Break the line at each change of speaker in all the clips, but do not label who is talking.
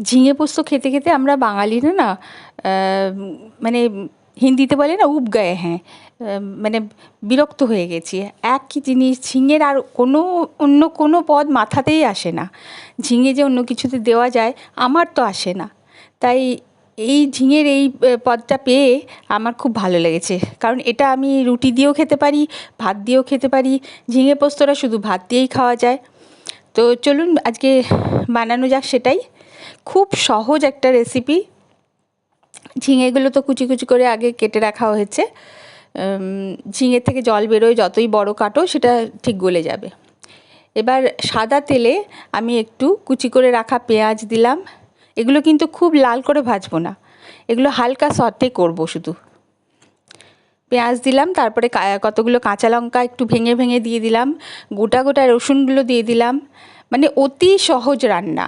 ঝিঙে পোস্ত খেতে খেতে আমরা বাঙালিরা না মানে হিন্দিতে বলে না উব গায়ে হ্যাঁ, মানে বিরক্ত হয়ে গেছি। একই জিনিস ঝিঙের আর অন্য কোনো পদ মাথাতেই আসে না। ঝিঙে যে অন্য কিছুতে দেওয়া যায় আমার তো আসে না। তাই এই ঝিঙের এই পদটা পেয়ে আমার খুব ভালো লেগেছে, কারণ এটা আমি রুটি দিয়েও খেতে পারি, ভাত দিয়েও খেতে পারি। ঝিঙে পোস্তটা শুধু ভাত দিয়েই খাওয়া যায়। তো চলুন আজকে বানানো যাক সেটাই। খুব সহজ একটা রেসিপি। ঝিঙেগুলো তো কুচি কুচি করে আগে কেটে রাখা হয়েছে। ঝিঙে থেকে জল বেরোয়, যতই বড় কাটো সেটা ঠিক গলে যাবে। এবার সাদা তেলে আমি একটু কুচি করে রাখা পেঁয়াজ দিলাম। এগুলো কিন্তু খুব লাল করে ভাজবো না, এগুলো হালকা সটে করব শুধু। পেঁয়াজ দিলাম, তারপরে কতগুলো কাঁচা লঙ্কা একটু ভেঙে ভেঙে দিয়ে দিলাম, গোটা গোটা রসুনগুলো দিয়ে দিলাম। মানে অতি সহজ রান্না,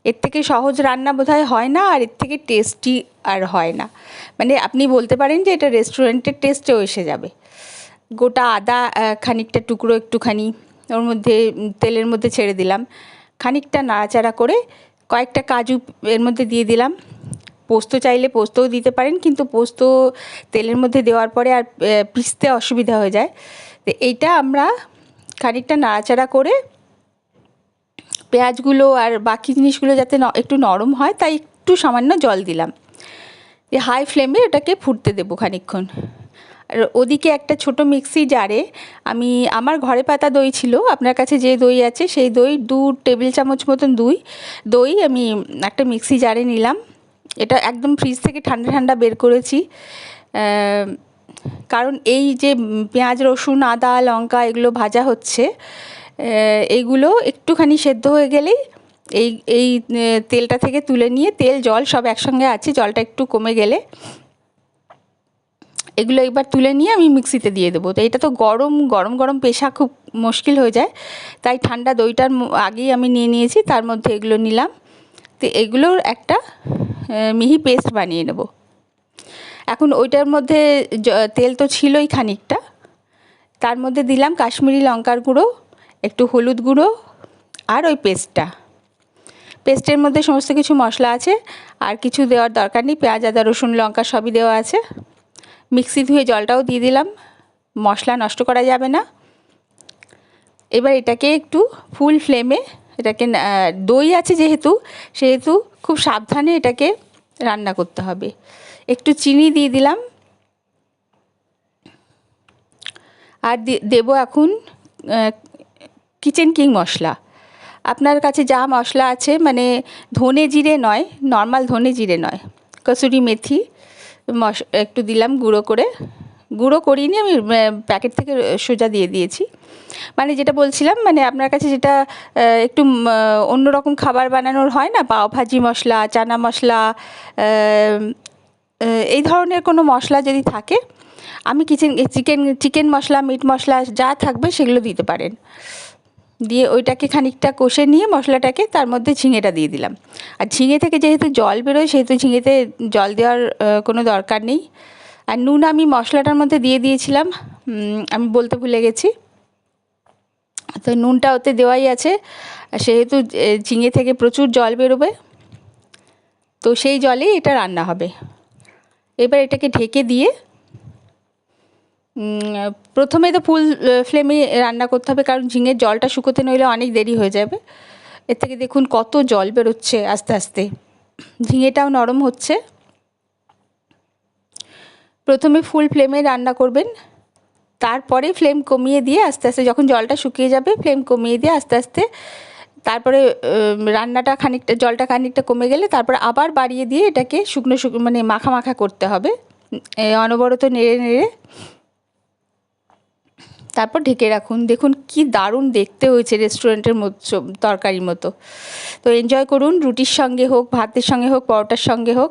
এর থেকে সহজ রান্না বোধহয় হয় না, আর এর থেকে টেস্টি আর হয় না। মানে আপনি বলতে পারেন যে এটা রেস্টুরেন্টের টেস্টেও এসে যাবে। গোটা আদা খানিকটা টুকরো একটুখানি ওর মধ্যে তেলের মধ্যে ছেড়ে দিলাম, খানিকটা নাড়াচাড়া করে কয়েকটা কাজু এর মধ্যে দিয়ে দিলাম। পোস্ত চাইলে পোস্তও দিতে পারেন, কিন্তু পোস্ত তেলের মধ্যে দেওয়ার পরে আর পিষতে অসুবিধা হয়ে যায়। তো এইটা আমরা খানিকটা নাড়াচাড়া করে পেঁয়াজগুলো আর বাকি জিনিসগুলো যাতে একটু নরম হয় তাই একটু সামান্য জল দিলাম। হাই ফ্লেমে ওটাকে ফুটতে দেবো খানিকক্ষণ। আর ওদিকে একটা ছোট মিক্সি জারে আমার ঘরে পাতা দই ছিল, আপনার কাছে যে দই আছে সেই দই 2 টেবিল চামচ মতন দই আমি একটা মিক্সি জারে নিলাম। এটা একদম ফ্রিজ থেকে ঠান্ডা ঠান্ডা বের করেছি, কারণ এই যে পেঁয়াজ রসুন আদা লঙ্কা এগুলো ভাজা হচ্ছে, এইগুলো একটুখানি সেদ্ধ হয়ে গেলেই এই তেলটা থেকে তুলে নিয়ে, তেল জল সব একসঙ্গে আছে, জলটা একটু কমে গেলে এগুলো এবার তুলে নিয়ে আমি মিক্সিতে দিয়ে দেবো। তো এটা তো গরম গরম পেশা খুব মুশকিল হয়ে যায়, তাই ঠান্ডা দইটার আগেই আমি নিয়ে নিয়েছি, তার মধ্যে এগুলো নিলাম। তো এগুলোর একটা মিহি পেস্ট বানিয়ে নেব। এখন ওইটার মধ্যে তেল তো ছিলই খানিকটা, তার মধ্যে দিলাম কাশ্মীরি লঙ্কার গুঁড়ো, একটু হলুদ গুঁড়ো আর ওই পেস্টের মধ্যে সমস্ত কিছু মশলা আছে, আর কিছু দেওয়ার দরকার নেই। পেঁয়াজ আদা রসুন লঙ্কা সবই দেওয়া আছে। মিক্সি ধুয়ে জলটাও দিয়ে দিলাম, মশলা নষ্ট করা যাবে না। এবার এটাকে একটু ফুল ফ্লেমে এটাকে, দই আছে সেহেতু খুব সাবধানে এটাকে রান্না করতে হবে। একটু চিনি দিয়ে দিলাম, আর দেবো এখন কিচেন কিং মশলা। আপনার কাছে যা মশলা আছে, মানে ধনে জিরে নয়, নর্মাল ধনে জিরে নয়, কসুরি মেথি একটু দিলাম গুঁড়ো করিনি আমি, প্যাকেট থেকে সোজা দিয়ে দিয়েছি। মানে যেটা বলছিলাম, মানে আপনার কাছে যেটা একটু অন্যরকম খাবার বানানোর হয় না, পাওভাজি মশলা, চানা মশলা, এই ধরনের কোনো মশলা যদি থাকে, আমি চিকেন মশলা মিট মশলা যা থাকবে সেগুলো দিতে পারেন। দিয়ে ওইটাকে খানিকটা কষে নিয়ে মশলাটাকে তার মধ্যে ঝিঙেটা দিয়ে দিলাম। আর ঝিঙে থেকে যেহেতু জল বেরোয় সেহেতু ঝিঙেতে জল দেওয়ার কোনো দরকার নেই। আর নুন আমি মশলাটার মধ্যে দিয়ে দিয়েছিলাম, আমি বলতে ভুলে গেছি। তো নুনটা ওতে দেওয়াই আছে, সেহেতু ঝিঙে থেকে প্রচুর জল বেরোবে, তো সেই জলেই এটা রান্না হবে। এবার এটাকে ঢেকে দিয়ে প্রথমে তো ফুল ফ্লেমে রান্না করতে হবে, কারণ ঝিঙের জলটা শুকোতে নইলে অনেক দেরি হয়ে যাবে। এর থেকে দেখুন কত জল বেরোচ্ছে আস্তে আস্তে, ঝিঙেটাও নরম হচ্ছে। প্রথমে ফুল ফ্লেমে রান্না করবেন, তারপরে ফ্লেম কমিয়ে দিয়ে আস্তে আস্তে, যখন জলটা শুকিয়ে যাবে ফ্লেম কমিয়ে দিয়ে আস্তে আস্তে, তারপরে রান্নাটা জলটা খানিকটা কমে গেলে তারপরে আবার বাড়িয়ে দিয়ে এটাকে শুকনো মানে মাখা মাখা করতে হবে, অনবরত নেড়ে নেড়ে। তারপর ঢেকে রাখুন। দেখুন কি দারুণ দেখতে হয়েছে, রেস্টুরেন্টের তরকারির মতো। তো এনজয় করুন, রুটির সঙ্গে হোক, ভাতের সঙ্গে হোক, পরোটার সঙ্গে হোক।